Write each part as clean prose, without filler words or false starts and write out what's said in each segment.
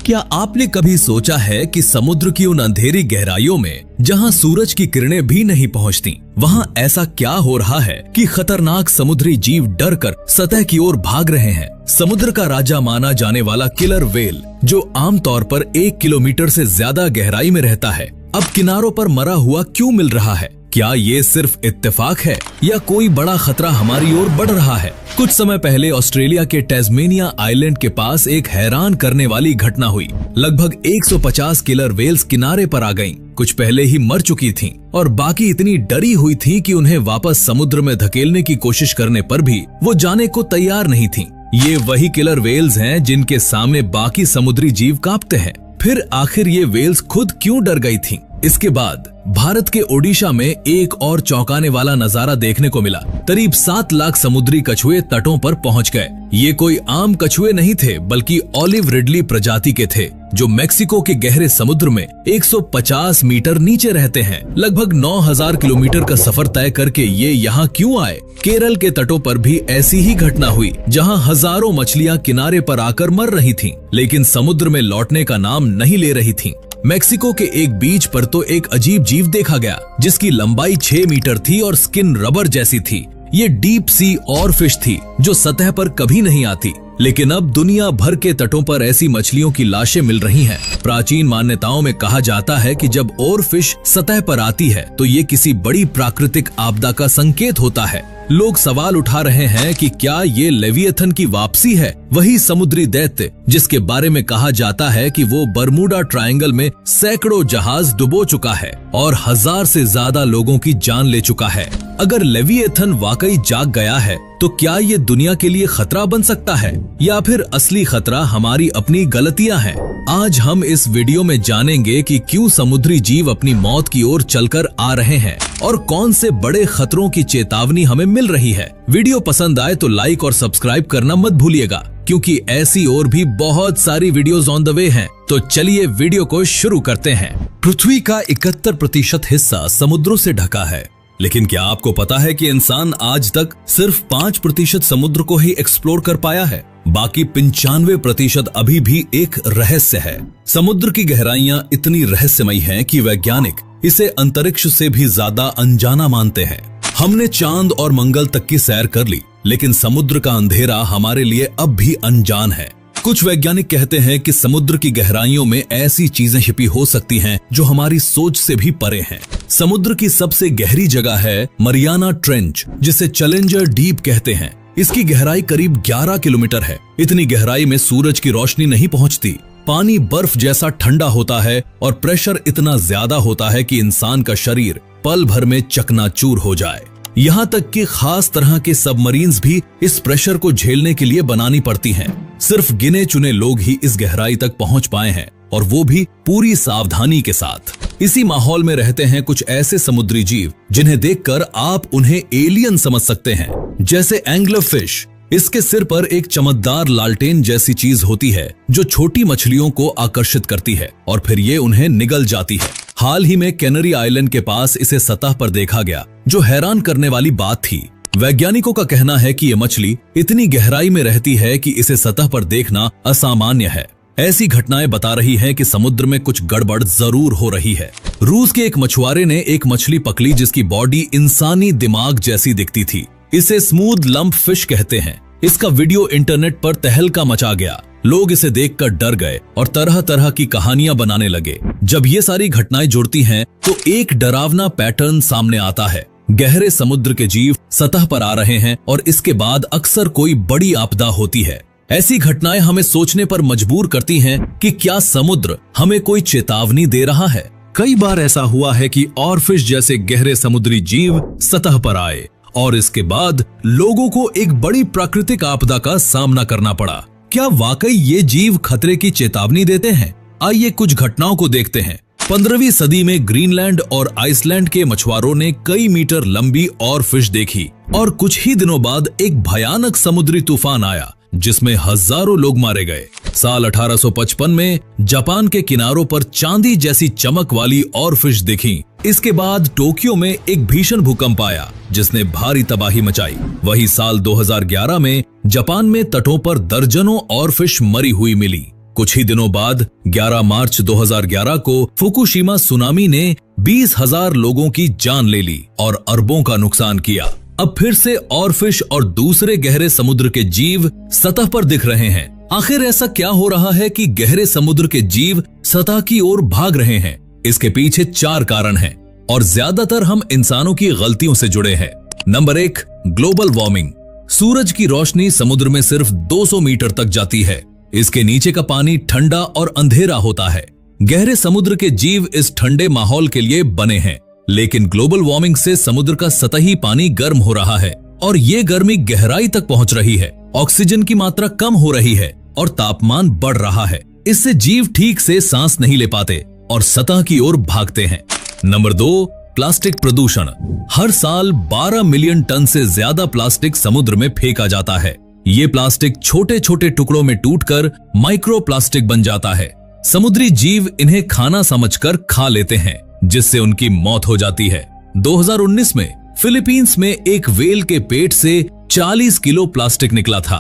क्या आपने कभी सोचा है कि समुद्र की उन अंधेरी गहराइयों में जहां सूरज की किरणें भी नहीं पहुंचती, वहां ऐसा क्या हो रहा है कि खतरनाक समुद्री जीव डर कर सतह की ओर भाग रहे हैं। समुद्र का राजा माना जाने वाला किलर व्हेल, जो आमतौर पर 1 किलोमीटर से ज्यादा गहराई में रहता है, अब किनारों पर मरा हुआ क्यों मिल रहा है? क्या ये सिर्फ इत्तेफाक है या कोई बड़ा खतरा हमारी ओर बढ़ रहा है? कुछ समय पहले ऑस्ट्रेलिया के टैस्मेनिया आइलैंड के पास एक हैरान करने वाली घटना हुई। लगभग 150 किलर व्हेल्स किनारे पर आ गईं। कुछ पहले ही मर चुकी थीं और बाकी इतनी डरी हुई थीं कि उन्हें वापस समुद्र में धकेलने की कोशिश करने पर भी वो जाने को तैयार नहीं थीं। ये वही किलर व्हेल्स हैं जिनके सामने बाकी समुद्री जीव कांपते हैं। फिर आखिर ये व्हेल्स खुद क्यों डर गई थीं? इसके बाद भारत के ओडिशा में एक और चौंकाने वाला नजारा देखने को मिला। करीब 7 लाख समुद्री कछुए तटों पर पहुंच गए। ये कोई आम कछुए नहीं थे, बल्कि ऑलिव रिडली प्रजाति के थे, जो मेक्सिको के गहरे समुद्र में 150 मीटर नीचे रहते हैं। लगभग 9000 किलोमीटर का सफर तय करके ये यहाँ क्यों आए? केरल के तटों पर भी ऐसी ही घटना हुई, जहाँ हजारों मछलियाँ किनारे पर आकर मर रही थीं, लेकिन समुद्र में लौटने का नाम नहीं ले रही थीं। मेक्सिको के एक बीच पर तो एक अजीब जीव देखा गया, जिसकी लंबाई 6 मीटर थी और स्किन रबर जैसी थी। ये डीप सी और फिश थी, जो सतह पर कभी नहीं आती। लेकिन अब दुनिया भर के तटों पर ऐसी मछलियों की लाशें मिल रही हैं। प्राचीन मान्यताओं में कहा जाता है कि जब और फिश सतह पर आती है तो ये किसी बड़ी प्राकृतिक आपदा का संकेत होता है। लोग सवाल उठा रहे हैं कि क्या ये लेविएथन की वापसी है, वही समुद्री दैत्य जिसके बारे में कहा जाता है कि वो बरमूडा ट्रायंगल में सैकड़ों जहाज डुबो चुका है और 1000 से ज्यादा लोगों की जान ले चुका है। अगर लेविएथन वाकई जाग गया है तो क्या ये दुनिया के लिए खतरा बन सकता है, या फिर असली खतरा हमारी अपनी गलतियां हैं? आज हम इस वीडियो में जानेंगे कि क्यों समुद्री जीव अपनी मौत की ओर चलकर आ रहे हैं और कौन से बड़े खतरों की चेतावनी हमें मिल रही है। वीडियो पसंद आए तो लाइक और सब्सक्राइब करना मत भूलिएगा, क्योंकि ऐसी और भी बहुत सारी वीडियोस ऑन द वे हैं। तो चलिए वीडियो को शुरू करते हैं। पृथ्वी का 71% हिस्सा समुद्रों से ढका है, लेकिन क्या आपको पता है कि इंसान आज तक सिर्फ 5% समुद्र को ही एक्सप्लोर कर पाया है? बाकी 95% अभी भी एक रहस्य है। समुद्र की गहराइयां इतनी रहस्यमयी हैं कि वैज्ञानिक इसे अंतरिक्ष से भी ज्यादा अनजाना मानते हैं। हमने चांद और मंगल तक की सैर कर ली, लेकिन समुद्र का अंधेरा हमारे लिए अब भी अनजान है। कुछ वैज्ञानिक कहते हैं कि समुद्र की गहराइयों में ऐसी चीजें छिपी हो सकती हैं जो हमारी सोच से भी परे हैं। समुद्र की सबसे गहरी जगह है मरियाना ट्रेंच, जिसे चैलेंजर डीप कहते हैं। इसकी गहराई करीब 11 किलोमीटर है। इतनी गहराई में सूरज की रोशनी नहीं पहुंचती। पानी बर्फ जैसा ठंडा होता है और प्रेशर इतना ज्यादा होता है कि इंसान का शरीर पल भर में चकनाचूर हो जाए। यहाँ तक कि खास तरह के सबमरीन्स भी इस प्रेशर को झेलने के लिए बनानी पड़ती हैं। सिर्फ गिने चुने लोग ही इस गहराई तक पहुंच पाए हैं, और वो भी पूरी सावधानी के साथ। इसी माहौल में रहते हैं कुछ ऐसे समुद्री जीव जिन्हें देखकर आप उन्हें एलियन समझ सकते हैं, जैसे एंग्लर फिश। इसके सिर पर एक चमकदार लालटेन जैसी चीज होती है जो छोटी मछलियों को आकर्षित करती है और फिर ये उन्हें निगल जाती है। हाल ही में कैनरी आइलैंड के पास इसे सतह पर देखा गया, जो हैरान करने वाली बात थी। वैज्ञानिकों का कहना है कि ये मछली इतनी गहराई में रहती है कि इसे सतह पर देखना असामान्य है। ऐसी घटनाएं बता रही हैं कि समुद्र में कुछ गड़बड़ जरूर हो रही है। रूस के एक मछुआरे ने एक मछली पकड़ी जिसकी बॉडी इंसानी दिमाग जैसी दिखती थी। इसे स्मूथ लंप फिश कहते हैं। इसका वीडियो इंटरनेट पर तहलका मचा गया। लोग इसे देखकर डर गए और तरह तरह की कहानियां बनाने लगे। जब ये सारी घटनाएं जुड़ती हैं, तो एक डरावना पैटर्न सामने आता है। गहरे समुद्र के जीव सतह पर आ रहे हैं और इसके बाद अक्सर कोई बड़ी आपदा होती है। ऐसी घटनाएं हमें सोचने पर मजबूर करती हैं कि क्या समुद्र हमें कोई चेतावनी दे रहा है। कई बार ऐसा हुआ है कि ऑरफिश जैसे गहरे समुद्री जीव सतह पर आए और इसके बाद लोगों को एक बड़ी प्राकृतिक आपदा का सामना करना पड़ा। क्या वाकई ये जीव खतरे की चेतावनी देते हैं? आइए कुछ घटनाओं को देखते हैं। 15वीं सदी में ग्रीनलैंड और आइसलैंड के मछुआरों ने कई मीटर लंबी ऑरफिश देखी और कुछ ही दिनों बाद एक भयानक समुद्री तूफान आया जिसमें हजारों लोग मारे गए। साल 1855 में जापान के किनारों पर चांदी जैसी चमक वाली ऑरफिश दिखी। इसके बाद टोक्यो में एक भीषण भूकंप आया जिसने भारी तबाही मचाई। वही साल 2011 में जापान में तटों पर दर्जनों ऑरफिश मरी हुई मिली। कुछ ही दिनों बाद 11 मार्च 2011 को फुकुशिमा सुनामी ने 20,000 लोगों की जान ले ली और अरबों का नुकसान किया। अब फिर से ऑरफिश और दूसरे गहरे समुद्र के जीव सतह पर दिख रहे हैं। आखिर ऐसा क्या हो रहा है कि गहरे समुद्र के जीव सतह की ओर भाग रहे हैं? इसके पीछे 4 कारण हैं और ज्यादातर हम इंसानों की गलतियों से जुड़े हैं। Number 1, global warming. सूरज की रोशनी समुद्र में सिर्फ 200 मीटर तक जाती है। इसके नीचे का पानी ठंडा और अंधेरा होता है। गहरे समुद्र के जीव इस ठंडे माहौल के लिए बने हैं, लेकिन ग्लोबल वार्मिंग से समुद्र का सतही पानी गर्म हो रहा है और ये गर्मी गहराई तक पहुंच रही है। ऑक्सीजन की मात्रा कम हो रही है और तापमान बढ़ रहा है। इससे जीव ठीक से सांस नहीं ले पाते और सतह की ओर भागते हैं। नंबर 2, प्लास्टिक प्रदूषण। हर साल 12 मिलियन टन से ज्यादा प्लास्टिक समुद्र में फेंका जाता है। ये प्लास्टिक छोटे छोटे टुकड़ों में टूटकर माइक्रो प्लास्टिक बन जाता है। समुद्री जीव इन्हें खाना समझकर खा लेते हैं, जिससे उनकी मौत हो जाती है। 2019 में फिलीपींस में एक व्हेल के पेट से 40 किलो प्लास्टिक निकला था।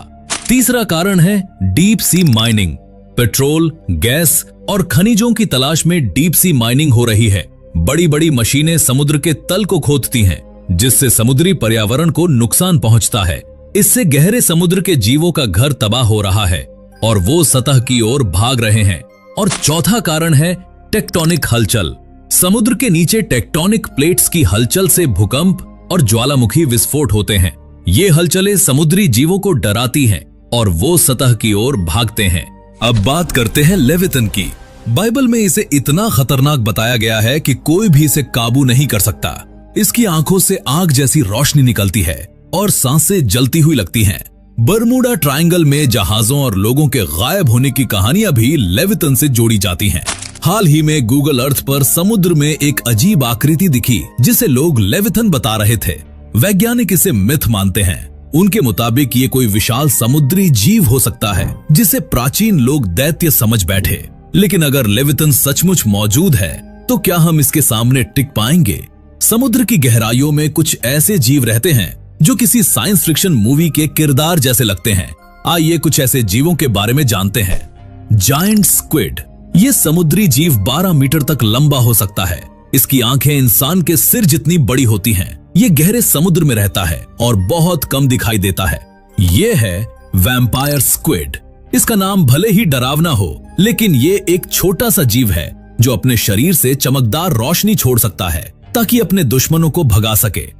तीसरा कारण है deep sea mining. Petrol, gas और खनिजों की तलाश में डीप सी माइनिंग हो रही है। बड़ी बड़ी मशीनें समुद्र के तल को खोदती हैं, जिससे समुद्री पर्यावरण को नुकसान पहुंचता है। इससे गहरे समुद्र के जीवों का घर तबाह हो रहा है और वो सतह की ओर भाग रहे हैं। और चौथा कारण है टेक्टोनिक हलचल। समुद्र के नीचे टेक्टोनिक प्लेट्स की हलचल से भूकंप और ज्वालामुखी विस्फोट होते हैं। ये हलचलें समुद्री जीवों को डराती हैं और वो सतह की ओर भागते हैं। अब बात करते हैं लेविथन की। बाइबल में इसे इतना खतरनाक बताया गया है कि कोई भी इसे काबू नहीं कर सकता। इसकी आंखों से आग जैसी रोशनी निकलती है और सांसें जलती हुई लगती हैं। बरमूडा ट्रायंगल में जहाजों और लोगों के गायब होने की कहानियां भी लेविथन से जोड़ी जाती हैं। हाल ही में गूगल अर्थ पर समुद्र में एक अजीब आकृति दिखी, जिसे लोग लेविथन बता रहे थे। वैज्ञानिक इसे मिथ मानते हैं। उनके मुताबिक ये कोई विशाल समुद्री जीव हो सकता है, जिसे प्राचीन लोग दैत्य समझ बैठे। लेकिन अगर लेविथन सचमुच मौजूद है, तो क्या हम इसके सामने टिक पाएंगे? समुद्र की गहराइयों में कुछ ऐसे जीव रहते हैं जो किसी साइंस फिक्शन मूवी के किरदार जैसे लगते हैं। आइए कुछ ऐसे जीवों के बारे में जानते हैं। Giant squid. ये समुद्री जीव 12 मीटर तक लंबा हो सकता है। इसकी आंखें इंसान के सिर जितनी बड़ी होती हैं। ये गहरे समुद्र में रहता है और बहुत कम दिखाई देता है। ये है वैम्पायर स्क्विड। इसका नाम भले ही डरावना हो, लेकिन ये एक छोटा सा जीव है जो अपने शरीर से चमकदार रोशनी छोड़ सकता है ताकि अपने दुश्मनों को भगा सके।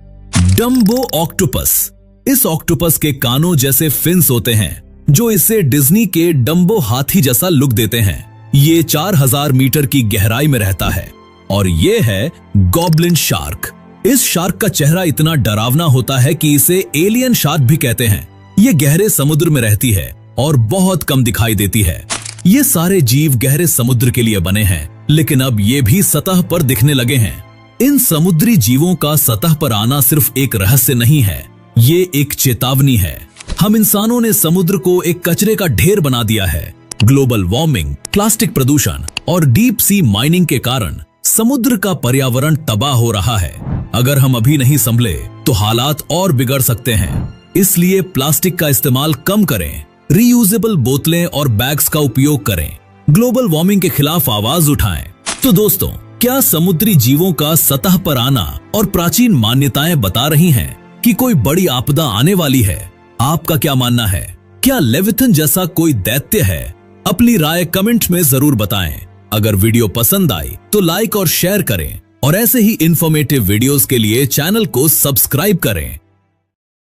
Dumbo octopus. इस ऑक्टोपस के कानों जैसे फिन्स होते हैं, जो इसे डिज्नी के डम्बो हाथी जैसा लुक देते हैं। ये 4000 मीटर की गहराई में रहता है। और ये है गॉब्लिन शार्क। इस शार्क का चेहरा इतना डरावना होता है कि इसे एलियन शार्क भी कहते हैं। ये गहरे समुद्र में रहती है और बहुत कम दिखाई देती है। ये सारे जीव गहरे समुद्र के लिए बने हैं, लेकिन अब ये भी सतह पर दिखने लगे हैं। इन समुद्री जीवों का सतह पर आना सिर्फ एक रहस्य नहीं है, ये एक चेतावनी है। हम इंसानों ने समुद्र को एक कचरे का ढेर बना दिया है। ग्लोबल वार्मिंग, प्लास्टिक प्रदूषण और डीप सी माइनिंग के कारण समुद्र का पर्यावरण तबाह हो रहा है। अगर हम अभी नहीं संभले तो हालात और बिगड़ सकते हैं। इसलिए प्लास्टिक का इस्तेमाल कम करें, रीयूजेबल बोतलें और बैग्स का उपयोग करें, ग्लोबल वार्मिंग के खिलाफ आवाज उठाएं। तो दोस्तों, क्या समुद्री जीवों का सतह पर आना और प्राचीन मान्यताएं बता रही हैं कि कोई बड़ी आपदा आने वाली है? आपका क्या मानना है? क्या लेविथन जैसा कोई दैत्य है? अपनी राय कमेंट में जरूर बताएं। अगर वीडियो पसंद आई तो लाइक और शेयर करें और ऐसे ही इंफॉर्मेटिव वीडियोस के लिए चैनल को सब्सक्राइब करें।